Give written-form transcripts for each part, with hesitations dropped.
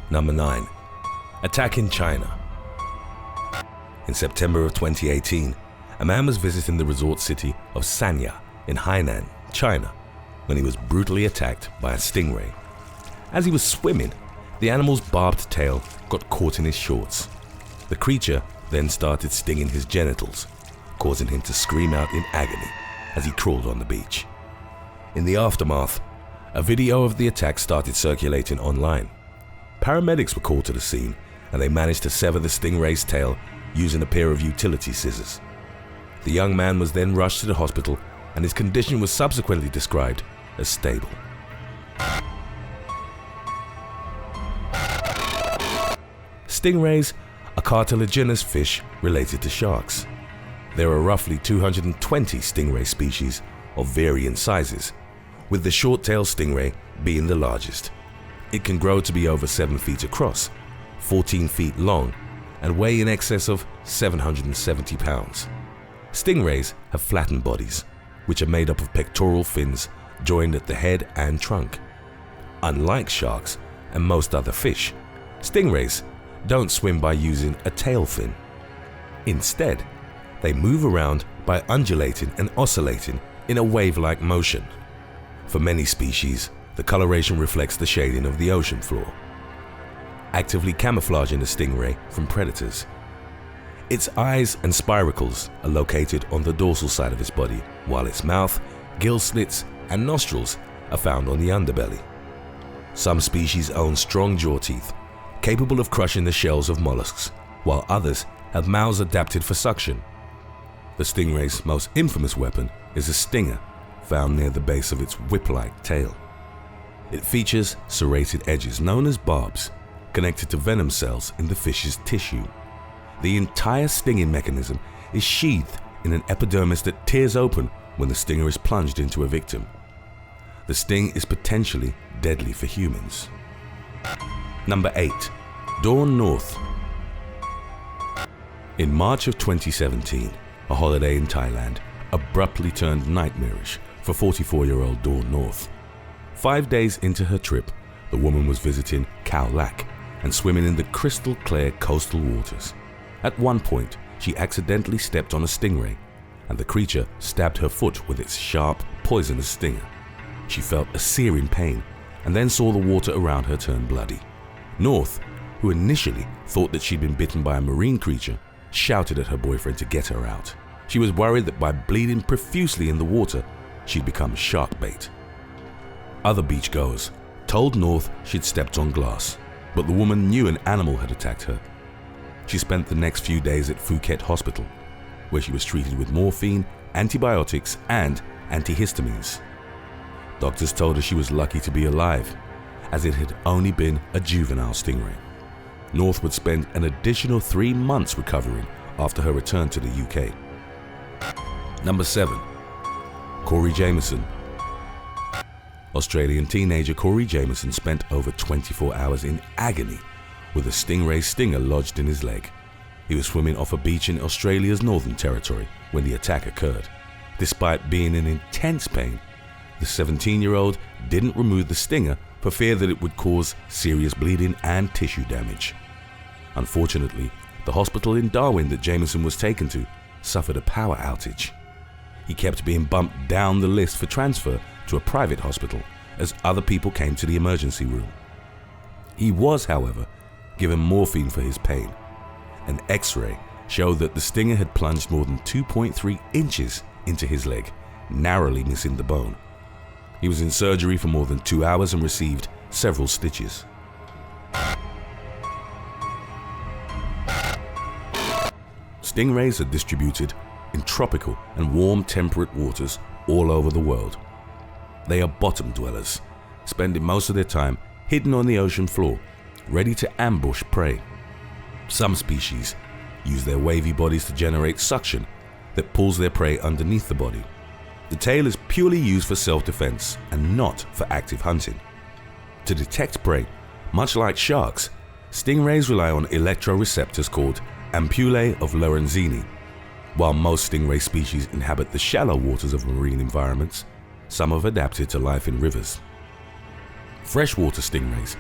Number 9. Attack in China. In September of 2018, a man was visiting the resort city of Sanya in Hainan, China, when he was brutally attacked by a stingray. As he was swimming, the animal's barbed tail got caught in his shorts. The creature then started stinging his genitals, causing him to scream out in agony as he crawled on the beach. In the aftermath, a video of the attack started circulating online. Paramedics were called to the scene, and they managed to sever the stingray's tail using a pair of utility scissors. The young man was then rushed to the hospital, and his condition was subsequently described as stable. Stingrays are cartilaginous fish related to sharks. There are roughly 220 stingray species of varying sizes, with the short-tailed stingray being the largest. It can grow to be over 7 feet across, 14 feet long, and weigh in excess of 770 pounds. Stingrays have flattened bodies, which are made up of pectoral fins joined at the head and trunk. Unlike sharks and most other fish, stingrays don't swim by using a tail fin. Instead, they move around by undulating and oscillating in a wave-like motion. For many species, the coloration reflects the shading of the ocean floor, actively camouflaging the stingray from predators. Its eyes and spiracles are located on the dorsal side of its body, while its mouth, gill slits, and nostrils are found on the underbelly. Some species own strong jaw teeth, capable of crushing the shells of mollusks, while others have mouths adapted for suction. The stingray's most infamous weapon is a stinger found near the base of its whip-like tail. It features serrated edges known as barbs, connected to venom cells in the fish's tissue. The entire stinging mechanism is sheathed in an epidermis that tears open when the stinger is plunged into a victim. The sting is potentially deadly for humans. Number 8. Dawn North. In March of 2017, a holiday in Thailand abruptly turned nightmarish for 44-year-old Dawn North. 5 days into her trip, the woman was visiting Khao Lak and swimming in the crystal-clear coastal waters. At one point, she accidentally stepped on a stingray, and the creature stabbed her foot with its sharp, poisonous stinger. She felt a searing pain and then saw the water around her turn bloody. North, who initially thought that she'd been bitten by a marine creature, shouted at her boyfriend to get her out. She was worried that by bleeding profusely in the water, she'd become shark bait. Other beachgoers told North she'd stepped on glass, but the woman knew an animal had attacked her. She spent the next few days at Phuket Hospital, where she was treated with morphine, antibiotics, and antihistamines. Doctors told her she was lucky to be alive, as it had only been a juvenile stingray. North would spend an additional 3 months recovering after her return to the UK. Number 7. Corey Jamieson. Australian teenager Corey Jamieson spent over 24 hours in agony with a stingray stinger lodged in his leg. He was swimming off a beach in Australia's Northern Territory when the attack occurred. Despite being in intense pain, the 17-year-old didn't remove the stinger for fear that it would cause serious bleeding and tissue damage. Unfortunately, the hospital in Darwin that Jamieson was taken to suffered a power outage. He kept being bumped down the list for transfer to a private hospital as other people came to the emergency room. He was, however, given morphine for his pain. An X-ray showed that the stinger had plunged more than 2.3 inches into his leg, narrowly missing the bone. He was in surgery for more than 2 hours and received several stitches. Stingrays are distributed in tropical and warm temperate waters all over the world. They are bottom dwellers, spending most of their time hidden on the ocean floor, ready to ambush prey. Some species use their wavy bodies to generate suction that pulls their prey underneath the body. The tail is purely used for self-defense and not for active hunting. To detect prey, much like sharks, stingrays rely on electroreceptors called AMPULLAE of LORENZINI. While most stingray species inhabit the shallow waters of marine environments, some have adapted to life in rivers. Freshwater stingrays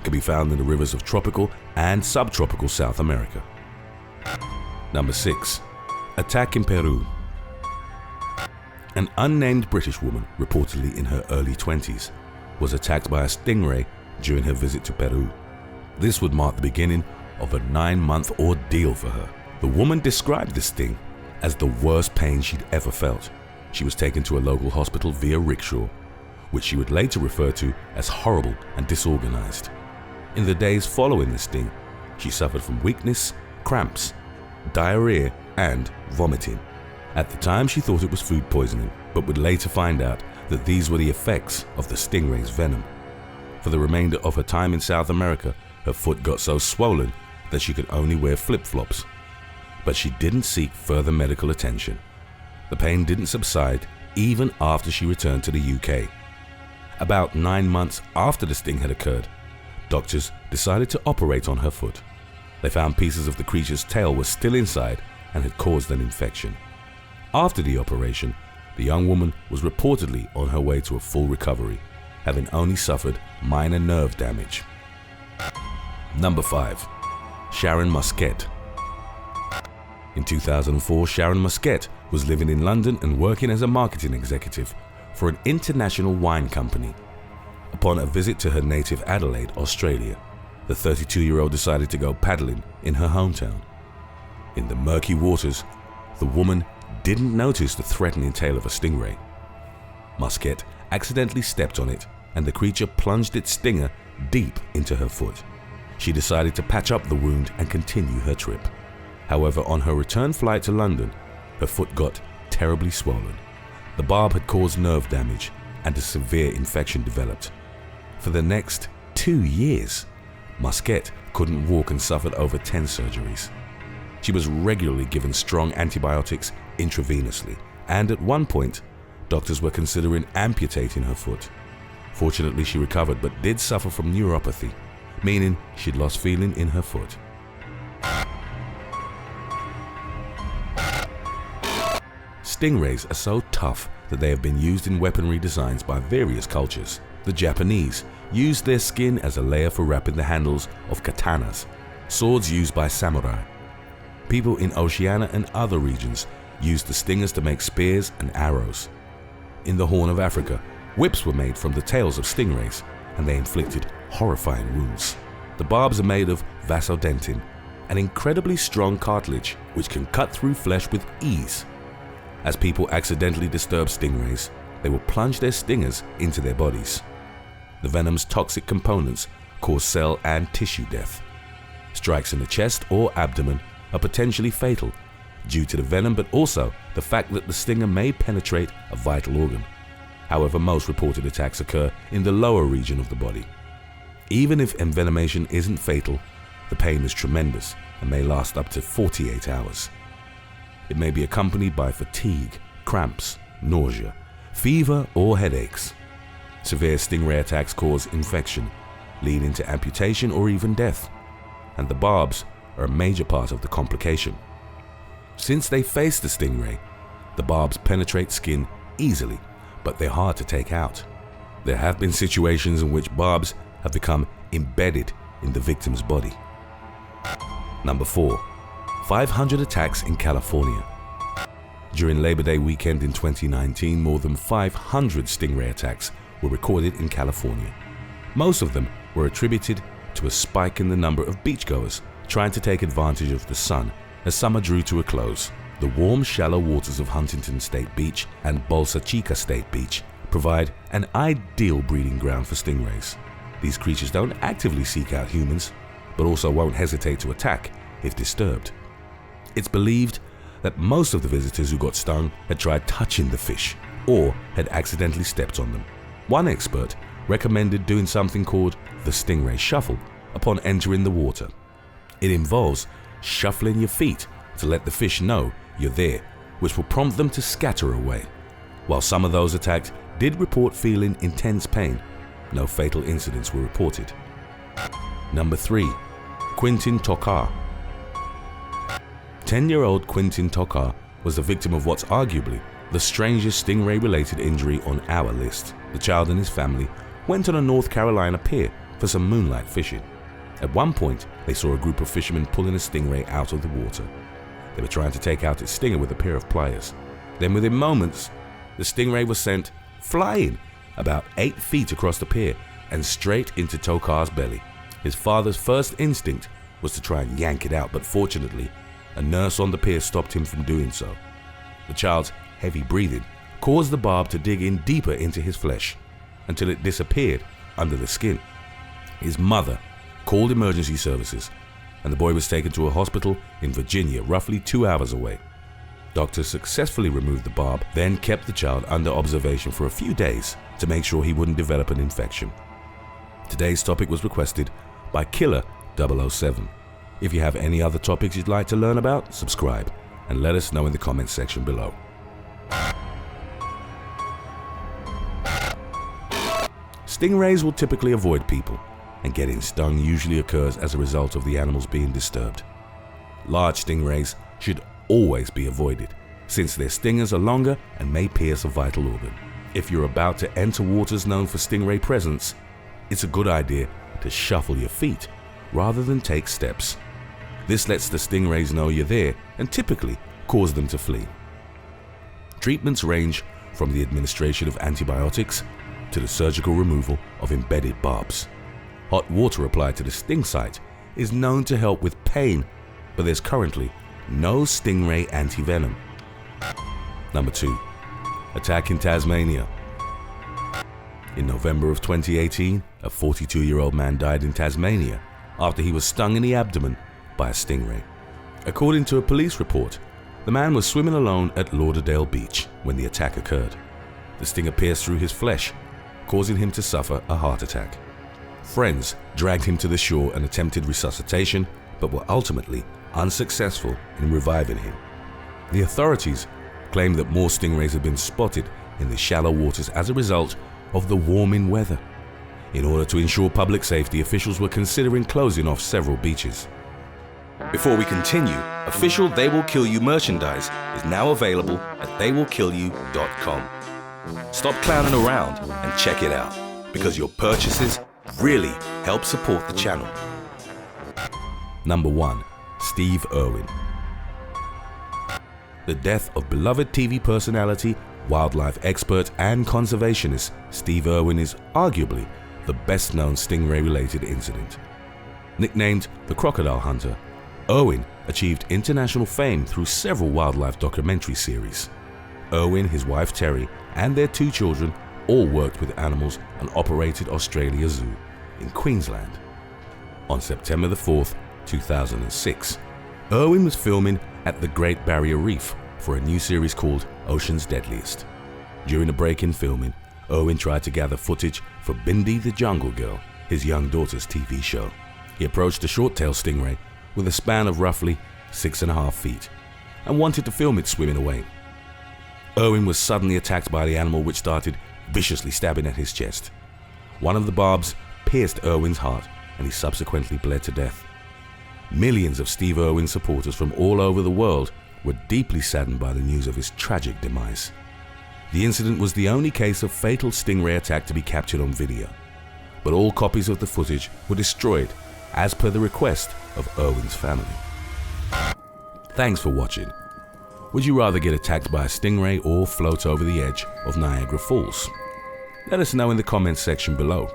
can be found in the rivers of tropical and subtropical South America. Number 6. Attack in Peru. An unnamed British woman, reportedly in her early 20s, was attacked by a stingray during her visit to Peru. This would mark the beginning of a 9-month ordeal for her. The woman described the sting as the worst pain she'd ever felt. She was taken to a local hospital via rickshaw, which she would later refer to as horrible and disorganized. In the days following the sting, she suffered from weakness, cramps, diarrhea, and vomiting. At the time, she thought it was food poisoning, but would later find out that these were the effects of the stingray's venom. For the remainder of her time in South America, her foot got so swollen that she could only wear flip-flops. But she didn't seek further medical attention. The pain didn't subside even after she returned to the UK. About 9 months after the sting had occurred, doctors decided to operate on her foot. They found pieces of the creature's tail were still inside and had caused an infection. After the operation, the young woman was reportedly on her way to a full recovery, having only suffered minor nerve damage. Number 5. Sharon Muscet. In 2004, Sharon Muscet was living in London and working as a marketing executive for an international wine company. Upon a visit to her native Adelaide, Australia, the 32-year-old decided to go paddling in her hometown. In the murky waters, the woman didn't notice the threatening tail of a stingray. Muscet accidentally stepped on it, and the creature plunged its stinger deep into her foot. She decided to patch up the wound and continue her trip. However, on her return flight to London, her foot got terribly swollen. The barb had caused nerve damage and a severe infection developed. For the next 2 years, Muscet couldn't walk and suffered over 10 surgeries. She was regularly given strong antibiotics intravenously, and at one point, doctors were considering amputating her foot. Fortunately, she recovered but did suffer from neuropathy, meaning she'd lost feeling in her foot. Stingrays are so tough that they have been used in weaponry designs by various cultures. The Japanese used their skin as a layer for wrapping the handles of katanas, swords used by samurai. People in Oceania and other regions used the stingers to make spears and arrows. In the Horn of Africa, whips were made from the tails of stingrays, and they inflicted horrifying wounds. The barbs are made of VASODENTIN, an incredibly strong cartilage which can cut through flesh with ease. As people accidentally disturb stingrays, they will plunge their stingers into their bodies. The venom's toxic components cause cell and tissue death. Strikes in the chest or abdomen are potentially fatal due to the venom, but also the fact that the stinger may penetrate a vital organ. However, most reported attacks occur in the lower region of the body. Even if envenomation isn't fatal, the pain is tremendous and may last up to 48 hours. It may be accompanied by fatigue, cramps, nausea, fever, or headaches. Severe stingray attacks cause infection, leading to amputation or even death, and the barbs are a major part of the complication. Since they face the stingray, the barbs penetrate skin easily, but they're hard to take out. There have been situations in which barbs have become embedded in the victim's body. Number 4. 500 attacks in California. During Labor Day weekend in 2019, more than 500 stingray attacks were recorded in California. Most of them were attributed to a spike in the number of beachgoers trying to take advantage of the sun as summer drew to a close. The warm, shallow waters of Huntington State Beach and Bolsa Chica State Beach provide an ideal breeding ground for stingrays. These creatures don't actively seek out humans, but also won't hesitate to attack if disturbed. It's believed that most of the visitors who got stung had tried touching the fish or had accidentally stepped on them. One expert recommended doing something called the Stingray Shuffle upon entering the water. It involves shuffling your feet to let the fish know you're there, which will prompt them to scatter away. While some of those attacked did report feeling intense pain, no fatal incidents were reported. Number 3. Quentin TOKAR. 10-year-old Quentin TOKAR was the victim of what's arguably the strangest stingray-related injury on our list. The child and his family went on a North Carolina pier for some moonlight fishing. At one point, they saw a group of fishermen pulling a stingray out of the water. They were trying to take out its stinger with a pair of pliers. Then within moments, the stingray was sent flying about 8 feet across the pier and straight into Tokar's belly. His father's first instinct was to try and yank it out, but fortunately, a nurse on the pier stopped him from doing so. The child's heavy breathing caused the barb to dig in deeper into his flesh until it disappeared under the skin. His mother called emergency services, and the boy was taken to a hospital in Virginia, roughly 2 hours away. Doctors successfully removed the barb, then kept the child under observation for a few days to make sure he wouldn't develop an infection. Today's topic was requested by Killer 007. If you have any other topics you'd like to learn about, subscribe and let us know in the comments section below. Stingrays will typically avoid people, and getting stung usually occurs as a result of the animals being disturbed. Large stingrays should always be avoided, since their stingers are longer and may pierce a vital organ. If you're about to enter waters known for stingray presence, it's a good idea to shuffle your feet rather than take steps. This lets the stingrays know you're there and typically cause them to flee. Treatments range from the administration of antibiotics to the surgical removal of embedded barbs. Hot water applied to the sting site is known to help with pain, but there's currently no stingray antivenom. Number 2. Attack in Tasmania. In November of 2018, a 42-year-old man died in Tasmania after he was stung in the abdomen by a stingray. According to a police report, the man was swimming alone at Lauderdale Beach when the attack occurred. The stinger pierced through his flesh, causing him to suffer a heart attack. Friends dragged him to the shore and attempted resuscitation, but were ultimately unsuccessful in reviving him. The authorities claimed that more stingrays had been spotted in the shallow waters as a result of the warming weather. In order to ensure public safety, officials were considering closing off several beaches. Before we continue, official They Will Kill You merchandise is now available at theywillkillyou.com. Stop clowning around and check it out, because your purchases really help support the channel. Number 1. Steve Irwin. The death of beloved TV personality, wildlife expert and conservationist Steve Irwin is arguably the best-known stingray-related incident. Nicknamed the Crocodile Hunter, Irwin achieved international fame through several wildlife documentary series. Irwin, his wife Terry, and their 2 children all worked with animals and operated Australia Zoo in Queensland. On September 4th, 2006, Irwin was filming at the Great Barrier Reef for a new series called Ocean's Deadliest. During a break in filming, Irwin tried to gather footage for Bindi the Jungle Girl, his young daughter's TV show. He approached a short-tailed stingray with a span of roughly 6.5 feet and wanted to film it swimming away. Irwin was suddenly attacked by the animal, which started viciously stabbing at his chest. One of the barbs pierced Irwin's heart and he subsequently bled to death. Millions of Steve Irwin supporters from all over the world were deeply saddened by the news of his tragic demise. The incident was the only case of fatal stingray attack to be captured on video, but all copies of the footage were destroyed as per the request of Irwin's family. Thanks for watching. Would you rather get attacked by a stingray or float over the edge of Niagara Falls? Let us know in the comments section below.